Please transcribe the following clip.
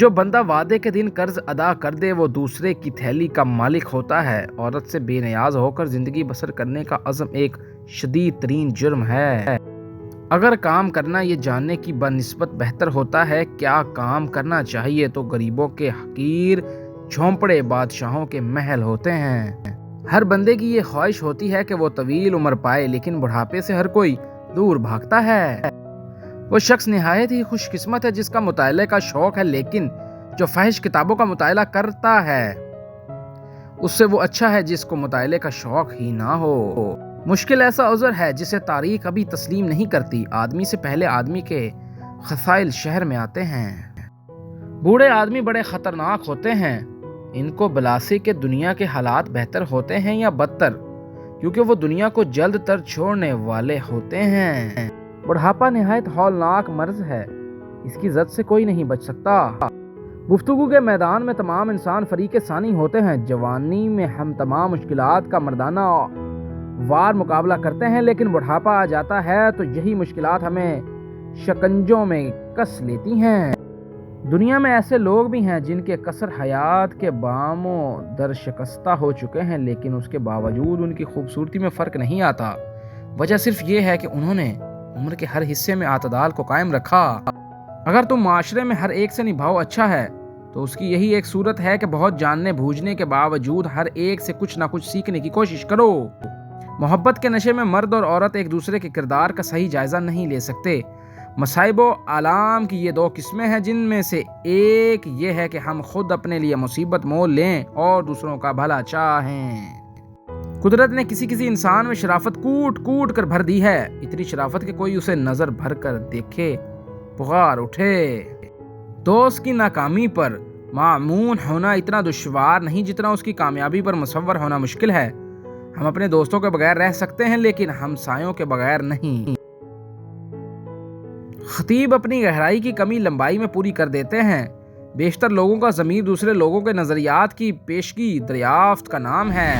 جو بندہ وعدے کے دن قرض ادا کر دے وہ دوسرے کی تھیلی کا مالک ہوتا ہے۔ عورت سے بے نیاز ہو کر زندگی بسر کرنے کا عزم ایک شدید ترین جرم ہے۔ اگر کام کرنا یہ جاننے کی بنسبت بہتر ہوتا ہے کیا کام کرنا چاہیے تو غریبوں کے حقیر جھونپڑے بادشاہوں کے محل ہوتے ہیں۔ ہر بندے کی یہ خواہش ہوتی ہے کہ وہ طویل عمر پائے، لیکن بڑھاپے سے ہر کوئی دور بھاگتا ہے۔ وہ شخص نہایت ہی خوش قسمت ہے جس کا مطالعے کا شوق ہے، لیکن جو فحش کتابوں کا مطالعہ کرتا ہے اس سے وہ اچھا ہے جس کو مطالعے کا شوق ہی نہ ہو۔ مشکل ایسا عذر ہے جسے تاریخ ابھی تسلیم نہیں کرتی۔ آدمی سے پہلے آدمی کے خصائل شہر میں آتے ہیں۔ بوڑھے آدمی بڑے خطرناک ہوتے ہیں۔ ان کو بلاسی کہ دنیا کے حالات بہتر ہوتے ہیں یا بدتر، کیونکہ وہ دنیا کو جلد تر چھوڑنے والے ہوتے ہیں۔ بڑھاپا نہایت ہولناک مرض ہے، اس کی زد سے کوئی نہیں بچ سکتا۔ گفتگو کے میدان میں تمام انسان فریق ثانی ہوتے ہیں۔ جوانی میں ہم تمام مشکلات کا مردانہ وار مقابلہ کرتے ہیں، لیکن بڑھاپا آ جاتا ہے تو یہی مشکلات ہمیں شکنجوں میں کس لیتی ہیں۔ دنیا میں ایسے لوگ بھی ہیں جن کے قصر حیات کے باموں در شکستہ ہو چکے ہیں، لیکن اس کے باوجود ان کی خوبصورتی میں فرق نہیں آتا۔ وجہ صرف یہ ہے کہ انہوں نے عمر کے ہر حصے میں اعتدال کو قائم رکھا۔ اگر تم معاشرے میں ہر ایک سے نبھاؤ اچھا ہے تو اس کی یہی ایک صورت ہے کہ بہت جاننے بوجھنے کے باوجود ہر ایک سے کچھ نہ کچھ سیکھنے کی کوشش کرو۔ محبت کے نشے میں مرد اور عورت ایک دوسرے کے کردار کا صحیح جائزہ نہیں لے سکتے۔ مصائب و آلام کی یہ دو قسمیں ہیں، جن میں سے ایک یہ ہے کہ ہم خود اپنے لیے مصیبت مول لیں اور دوسروں کا بھلا چاہیں۔ قدرت نے کسی انسان میں شرافت کوٹ کوٹ کر بھر دی ہے، اتنی شرافت کہ کوئی اسے نظر بھر کر دیکھے پکار اٹھے۔ دوست کی ناکامی پر مامون ہونا اتنا دشوار نہیں جتنا اس کی کامیابی پر مصور ہونا مشکل ہے۔ ہم اپنے دوستوں کے بغیر رہ سکتے ہیں لیکن ہمسایوں کے بغیر نہیں۔ خطیب اپنی گہرائی کی کمی لمبائی میں پوری کر دیتے ہیں۔ بیشتر لوگوں کا ضمیر دوسرے لوگوں کے نظریات کی پیشگی دریافت کا نام ہے۔